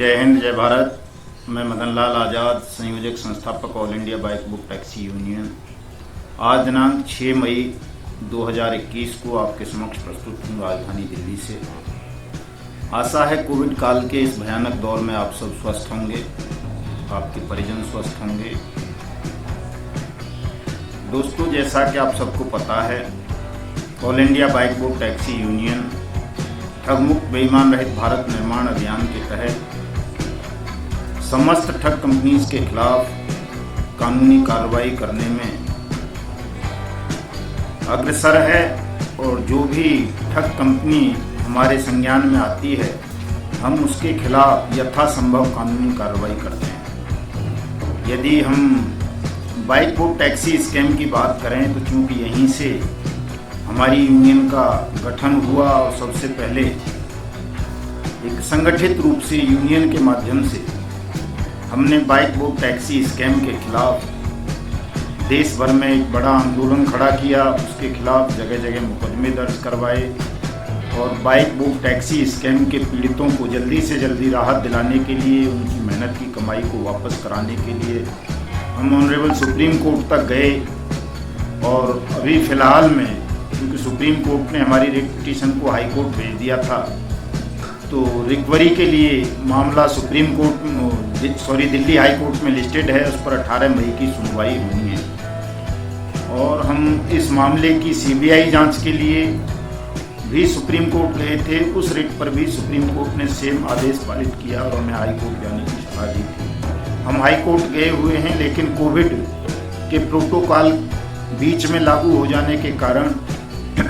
जय हिंद, जय भारत। मैं मदन लाल आज़ाद, संयोजक संस्थापक all India bike book taxi union. आज दिनांक 6 मई 2021 को आपके समक्ष प्रस्तुत हूँ राजधानी दिल्ली से। आशा है कोविड काल के इस भयानक दौर में आप सब स्वस्थ होंगे, आपके परिजन स्वस्थ होंगे। दोस्तों, जैसा कि आप सबको पता है, all India bike book taxi union ठगमुक्त बेईमान रहित भारत निर्माण अभियान के तहत समस्त ठग कंपनीज के खिलाफ कानूनी कार्रवाई करने में अग्रसर है और जो भी ठग कंपनी हमारे संज्ञान में आती है, हम उसके खिलाफ यथासंभव कानूनी कार्रवाई करते हैं। यदि हम बाइक बुक टैक्सी स्कैम की बात करें तो चूंकि यहीं से हमारी यूनियन का गठन हुआ और सबसे पहले एक संगठित रूप से यूनियन के माध्यम से हमने बाइक बुक टैक्सी स्कैम के खिलाफ देश भर में एक बड़ा आंदोलन खड़ा किया। उसके खिलाफ जगह जगह मुकदमे दर्ज करवाए और बाइक बुक टैक्सी स्कैम के पीड़ितों को जल्दी से जल्दी राहत दिलाने के लिए, उनकी मेहनत की कमाई को वापस कराने के लिए हम ऑनरेबल सुप्रीम कोर्ट तक गए। और अभी फ़िलहाल में क्योंकि सुप्रीम कोर्ट ने हमारी रिट पिटीशन को हाई कोर्ट भेज दिया था, तो रिकवरी के लिए मामला दिल्ली हाई कोर्ट में लिस्टेड है। उस पर 18 मई की सुनवाई होनी है और हम इस मामले की सीबीआई जांच के लिए भी सुप्रीम कोर्ट गए थे। उस रिट पर भी सुप्रीम कोर्ट ने सेम आदेश पारित किया और हमें हाई कोर्ट जाने की सलाह दी थी। हम हाई कोर्ट गए हुए हैं, लेकिन कोविड के प्रोटोकॉल बीच में लागू हो जाने के कारण,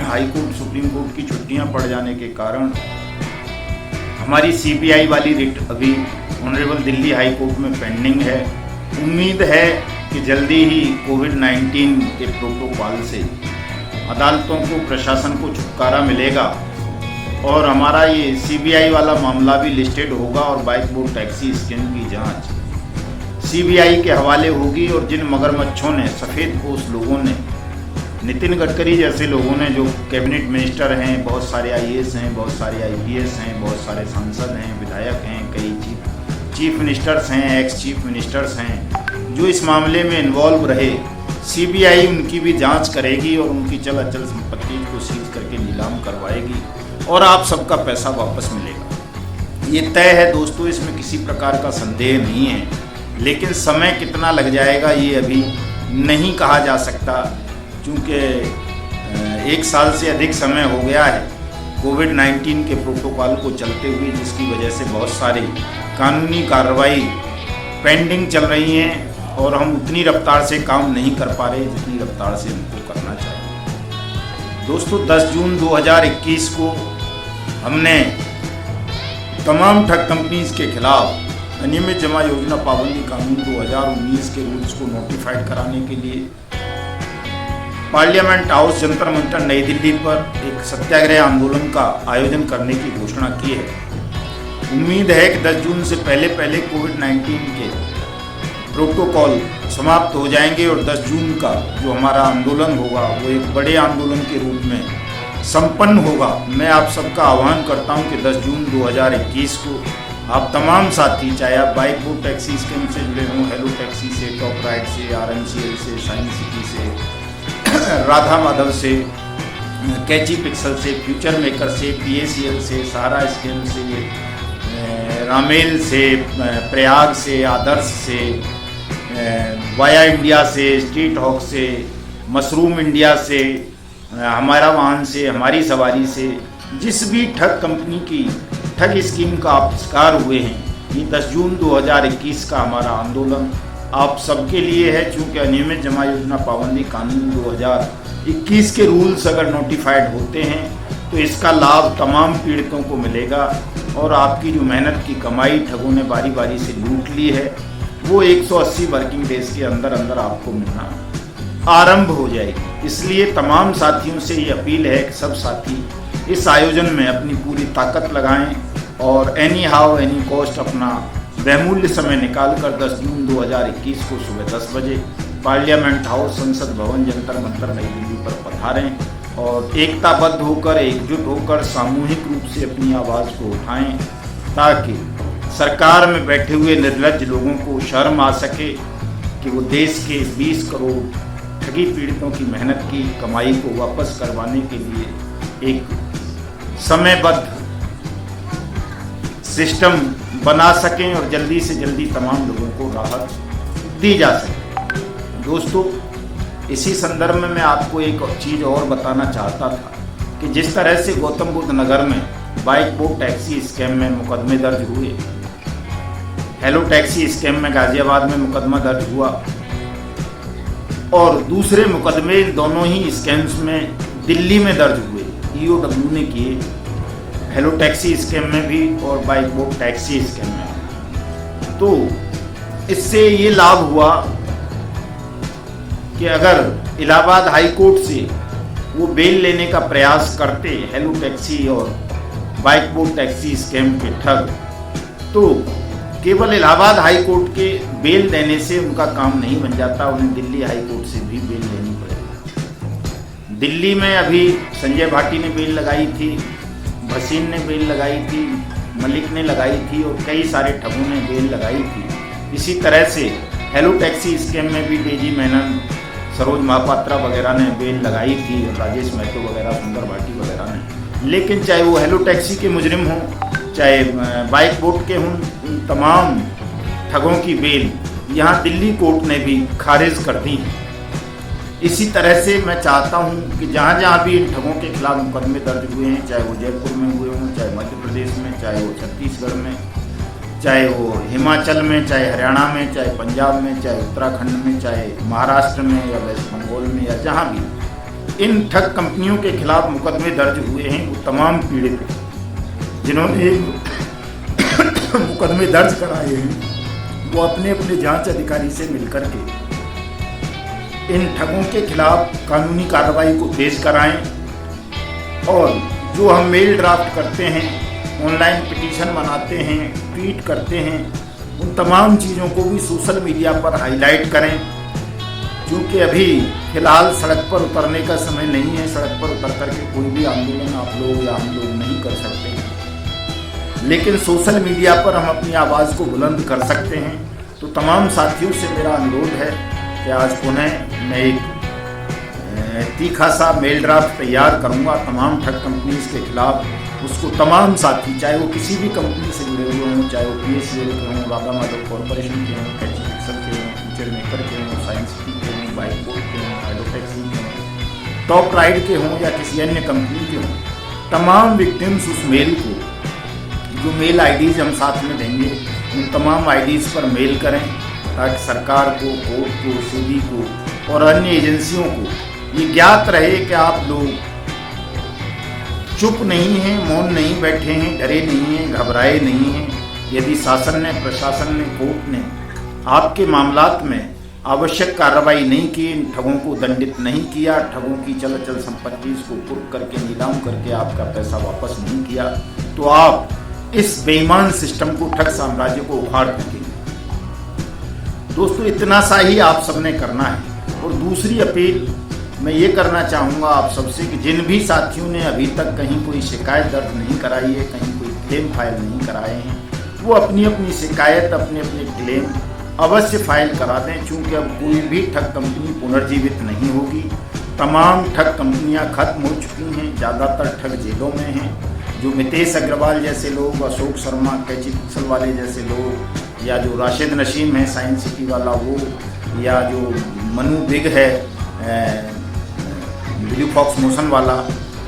हाई कोर्ट सुप्रीम कोर्ट की छुट्टियां पड़ जाने के कारण हमारी सीबीआई वाली रिट अभी ऑनरेबल दिल्ली हाई कोर्ट में पेंडिंग है। उम्मीद है कि जल्दी ही कोविड-19 के प्रोटोकॉल से अदालतों को, प्रशासन को छुटकारा मिलेगा और हमारा ये सीबीआई वाला मामला भी लिस्टेड होगा और बाइक बुक टैक्सी स्कैम की जांच सीबीआई के हवाले होगी। और जिन मगरमच्छों ने, सफ़ेदपोश लोगों ने, नितिन गडकरी जैसे लोगों ने, जो कैबिनेट मिनिस्टर हैं, बहुत सारे आईएएस हैं, बहुत सारे आईपीएस हैं, बहुत सारे सांसद हैं, विधायक हैं, कई चीफ मिनिस्टर्स हैं, एक्स चीफ मिनिस्टर्स हैं, जो इस मामले में इन्वॉल्व रहे, सीबीआई उनकी भी जांच करेगी और उनकी चल अचल संपत्ति को सीज करके नीलाम करवाएगी और आप सबका पैसा वापस मिलेगा। ये तय है दोस्तों, इसमें किसी प्रकार का संदेह नहीं है। लेकिन समय कितना लग जाएगा ये अभी नहीं कहा जा सकता, क्योंकि 1 साल से अधिक समय हो गया है कोविड-19 के प्रोटोकॉल को चलते हुए, जिसकी वजह से बहुत सारी कानूनी कार्रवाई पेंडिंग चल रही हैं और हम उतनी रफ्तार से काम नहीं कर पा रहे जितनी रफ्तार से हमको करना चाहिए। दोस्तों, 10 जून 2021 को हमने तमाम ठग कंपनीज के खिलाफ अनियमित जमा योजना पाबंदी कानून 2019 के रूल्स को नोटिफाइड कराने के लिए पार्लियामेंट हाउस जंतर मंतर नई दिल्ली पर एक सत्याग्रह आंदोलन का आयोजन करने की घोषणा की है। उम्मीद है कि 10 जून से पहले कोविड-19 के प्रोटोकॉल समाप्त हो जाएंगे और 10 जून का जो हमारा आंदोलन होगा वो एक बड़े आंदोलन के रूप में संपन्न होगा। मैं आप सबका आह्वान करता हूं कि 10 जून 2021 को आप तमाम साथी, चाहे आप बाइक बुक टैक्सी स्कीम से जुड़े हों, हेलो टैक्सी से, टॉप राइड से, आरएमसीएल से, शाइन सिटी से, राधा माधव से, कैची पिक्सल से, फ्यूचर मेकर से, पीएसीएल से, सहारा स्कीम से, रामेल से, प्रयाग से, आदर्श से, वाया इंडिया से, स्ट्रीट हॉक से, मशरूम इंडिया से, हमारा वाहन से, हमारी सवारी से, जिस भी ठग कंपनी की ठग स्कीम का आप शिकार हुए हैं, ये 10 जून 2021 का हमारा आंदोलन आप सबके लिए है। चूँकि अनियमित जमा योजना पाबंदी कानून 2021 के रूल्स अगर नोटिफाइड होते हैं तो इसका लाभ तमाम पीड़ितों को मिलेगा और आपकी जो मेहनत की कमाई ठगों ने बारी बारी से लूट ली है, वो 180 वर्किंग डेज के अंदर अंदर आपको मिलना आरंभ हो जाएगी। इसलिए तमाम साथियों से ये अपील है कि सब साथी इस आयोजन में अपनी पूरी ताकत लगाएं और एनी हाउ एनी कॉस्ट अपना बहुमूल्य समय निकालकर 10 जून 2021 को सुबह 10 बजे पार्लियामेंट हाउस, संसद भवन, जंतर मंतर नई दिल्ली पर पधारें और एकताबद्ध होकर, एकजुट होकर सामूहिक रूप से अपनी आवाज़ को उठाएं ताकि सरकार में बैठे हुए निर्लज्ज लोगों को शर्म आ सके कि वो देश के 20 करोड़ ठगी पीड़ितों की मेहनत की कमाई को वापस करवाने के लिए एक समयबद्ध सिस्टम बना सकें और जल्दी से जल्दी तमाम लोगों को राहत दी जा सके। दोस्तों, इसी संदर्भ में मैं आपको एक चीज़ और बताना चाहता था कि जिस तरह से गौतम बुद्ध नगर में बाइक बोट टैक्सी स्कैम में मुकदमे दर्ज हुए, हेलो टैक्सी स्कैम में गाजियाबाद में मुकदमा दर्ज हुआ और दूसरे मुकदमे इन दोनों ही स्कैम्स में दिल्ली में दर्ज हुए, EOW ने किए, हेलो टैक्सी स्कैम में भी और बाइक बोट टैक्सी स्कैम में भी। तो इससे ये लाभ हुआ कि अगर इलाहाबाद हाई कोर्ट से वो बेल लेने का प्रयास करते हेलो टैक्सी और बाइक बोट टैक्सी स्कैम के ठग, तो केवल इलाहाबाद हाई कोर्ट के बेल देने से उनका काम नहीं बन जाता, उन्हें दिल्ली हाई कोर्ट से भी बेल लेनी पड़ेगी। दिल्ली में अभी संजय भाटी ने बेल लगाई थी, भसीन ने बेल लगाई थी, मलिक ने लगाई थी और कई सारे ठगों ने बेल लगाई थी। इसी तरह से हेलो टैक्सी स्कैम में भी डेजी मेनन, सरोज महापात्रा वगैरह ने बेल लगाई थी और राजेश महतो वगैरह, सुंदर भाटी वगैरह ने। लेकिन चाहे वो हेलो टैक्सी के मुजरिम हों, चाहे बाइक बोट के हों, तमाम ठगों की बेल यहाँ दिल्ली कोर्ट ने भी खारिज कर दी है। इसी तरह से मैं चाहता हूँ कि जहाँ जहाँ भी इन ठगों के खिलाफ मुकदमे दर्ज हुए हैं, चाहे वो जयपुर में हुए हों, चाहे मध्य प्रदेश में, चाहे वो छत्तीसगढ़ में, चाहे वो हिमाचल में, चाहे हरियाणा में, चाहे पंजाब में, चाहे उत्तराखंड में, चाहे महाराष्ट्र में या वेस्ट बंगाल में या जहाँ भी इन ठग कंपनियों के खिलाफ मुकदमे दर्ज हुए हैं, वो तमाम पीड़ित जिन्होंने मुकदमे दर्ज कराए हैं, वो अपने अपने जांच अधिकारी से मिलकर के इन ठगों के खिलाफ कानूनी कार्रवाई को तेज कराएं और जो हम मेल ड्राफ्ट करते हैं, ऑनलाइन पिटीशन बनाते हैं, ट्वीट करते हैं, उन तमाम चीज़ों को भी सोशल मीडिया पर हाईलाइट करें, क्योंकि अभी फिलहाल सड़क पर उतरने का समय नहीं है। सड़क पर उतर करके कोई भी आंदोलन आप लोग या हम लोग नहीं कर सकते हैं, लेकिन सोशल मीडिया पर हम अपनी आवाज़ को बुलंद कर सकते हैं। तो तमाम साथियों से मेरा अनुरोध है कि आज पुनः मैं एक तीखा सा मेल ड्राफ्ट तैयार करूंगा तमाम ठग कंपनीज के खिलाफ। उसको तमाम साथी, चाहे वो किसी भी कंपनी से जुड़े हुए हों, चाहे वो PSCL के हों, राधा माधव कॉरपोरेशन के हों, कैची पिक्सल के हों, फ्यूचर मेकर के हों, साइंस सिटी के हों, बाइक बोट के हों, हेलो टैक्सी के हों, टॉप राइड के हों या किसी अन्य कंपनी के हों, तमाम विक्टिम्स उस मेल को, जो मेल IDs हम साथ में देंगे, उन तमाम IDs पर मेल करें ताकि सरकार को, कोर्ट को, SEBI को और अन्य एजेंसियों को ये ज्ञात रहे कि आप लोग चुप नहीं हैं, मौन नहीं बैठे हैं, डरे नहीं हैं, घबराए नहीं हैं। यदि शासन ने, प्रशासन ने, कोर्ट ने आपके मामलात में आवश्यक कार्रवाई नहीं की, इन ठगों को दंडित नहीं किया, ठगों की चल अचल संपत्ति को कुर्क करके नीलाम करके आपका पैसा वापस नहीं किया, तो आप इस बेईमान सिस्टम को, ठग साम्राज्य को उखाड़ फेंकेंगे। दोस्तों, इतना सा ही आप सबने करना है। और दूसरी अपील मैं ये करना चाहूँगा आप सबसे कि जिन भी साथियों ने अभी तक कहीं कोई शिकायत दर्ज नहीं कराई है, कहीं कोई क्लेम फाइल नहीं कराए हैं, वो अपनी अपनी शिकायत, अपने अपने क्लेम अवश्य फाइल करा दें, क्योंकि अब कोई भी ठग कंपनी पुनर्जीवित नहीं होगी। तमाम ठग कंपनियां खत्म हो चुकी हैं, ज़्यादातर ठग जेलों में हैं। जो मितेश अग्रवाल जैसे लोग, अशोक शर्मा, कैची पिक्सल वाले जैसे लोग, या जो राशिद नशीम है साइंस सिटी वाला वो, या जो मनु बिग है ब्लू फॉक्स मोशन वाला,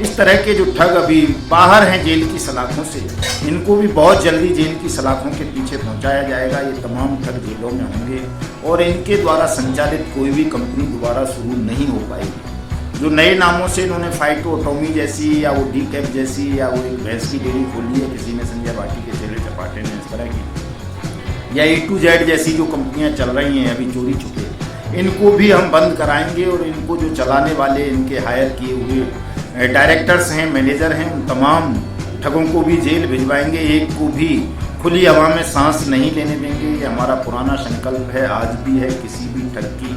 इस तरह के जो ठग अभी बाहर हैं जेल की सलाखों से, इनको भी बहुत जल्दी जेल की सलाखों के पीछे पहुंचाया जाएगा। ये तमाम ठग जेलों में होंगे और इनके द्वारा संचालित कोई भी कंपनी दोबारा शुरू नहीं हो पाएगी। जो नए नामों से इन्होंने फाइटो अटोमी जैसी, या वो डी कैप जैसी, या वो एक भैंस की डेयरी खोली है किसी ने, संजय भाटी के चेले चपाटे ने, इस तरह की, या A to Z जैसी जो कंपनियां चल रही हैं अभी चोरी छुपे, इनको भी हम बंद कराएंगे। और इनको जो चलाने वाले, इनके हायर किए हुए डायरेक्टर्स हैं, मैनेजर हैं, उन तमाम ठगों को भी जेल भिजवाएंगे। एक को भी खुली हवा में सांस नहीं लेने देंगे। ये हमारा पुराना संकल्प है, आज भी है। किसी भी ठग की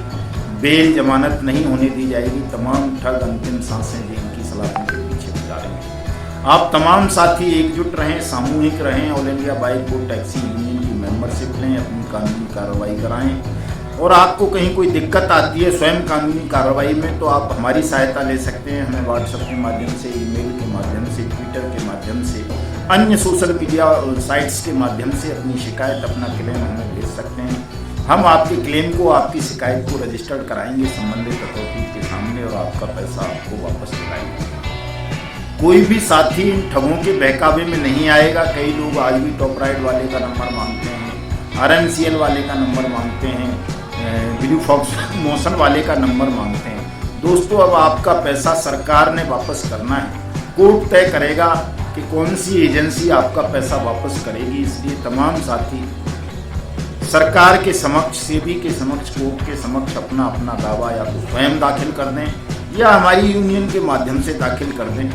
बेल जमानत नहीं होने दी जाएगी। तमाम ठग अंतिम सांसें जेल की सलाखों के पीछे गुजारेंगे। आप तमाम साथी एकजुट रहें, सामूहिक रहें, all India bike board taxi union की मेंबरशिप लें, अपनी कानूनी कार्रवाई कराएं। और आपको कहीं कोई दिक्कत आती है स्वयं कानूनी कार्रवाई में, तो आप हमारी सहायता ले सकते हैं। हमें व्हाट्सएप के माध्यम से, ईमेल के माध्यम से, ट्विटर के माध्यम से, अन्य सोशल मीडिया साइट्स के माध्यम से अपनी शिकायत, अपना क्लेम हमें भेज सकते हैं। हम आपके क्लेम को, आपकी शिकायत को रजिस्टर्ड कराएंगे संबंधित अथॉरिटी के सामने और आपका पैसा आपको वापस दिलाएंगे। कोई भी साथी इन ठगों के बहकावे में नहीं आएगा। कई लोग आज भी टॉप राइड वाले का नंबर मांगते हैं, RNCL वाले का नंबर मांगते हैं, ब्लू फॉक्स मोशन वाले का नंबर मांगते हैं। दोस्तों, अब आपका पैसा सरकार ने वापस करना है। कोर्ट तय करेगा कि कौन सी एजेंसी आपका पैसा वापस करेगी। इसलिए तमाम साथी सरकार के समक्ष, सेबी के समक्ष, कोर्ट के समक्ष अपना अपना दावा या तो स्वयं दाखिल कर दें या हमारी यूनियन के माध्यम से दाखिल कर दें।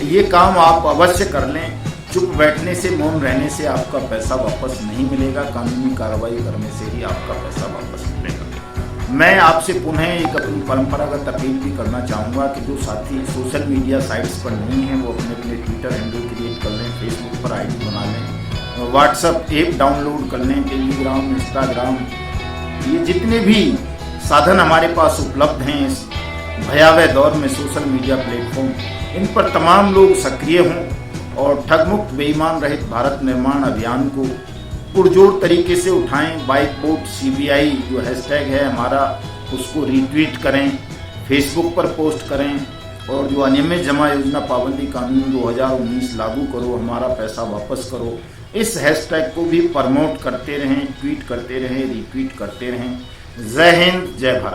ये काम आप अवश्य कर लें। चुप बैठने से, मौन रहने से आपका पैसा वापस नहीं मिलेगा। कानूनी कार्रवाई करने से ही आपका पैसा वापस मिलेगा। मैं आपसे पुनः एक अपनी परंपरागत अपील भी करना चाहूँगा कि जो साथी सोशल मीडिया साइट्स पर नहीं हैं वो अपने अपने ट्विटर हैंडल क्रिएट कर लें, फेसबुक पर ID बना लें, व्हाट्सएप ऐप डाउनलोड कर लें, टेलीग्राम, इंस्टाग्राम, ये जितने भी साधन हमारे पास उपलब्ध हैं इस भयावह दौर में, सोशल मीडिया प्लेटफॉर्म, इन पर तमाम लोग सक्रिय हों और ठगमुक्त बेईमान रहित भारत निर्माण अभियान को पुरजोर तरीके से उठाएं। बाइक बोर्ड CBI जो हैशटैग है हमारा, उसको रीट्वीट करें, फेसबुक पर पोस्ट करें और जो अनियमित जमा योजना पाबंदी कानून 2019 लागू करो, हमारा पैसा वापस करो, इस हैशटैग को भी प्रमोट करते रहें, ट्वीट करते रहें, रीट्वीट करते रहें। जय हिंद, जय भारत।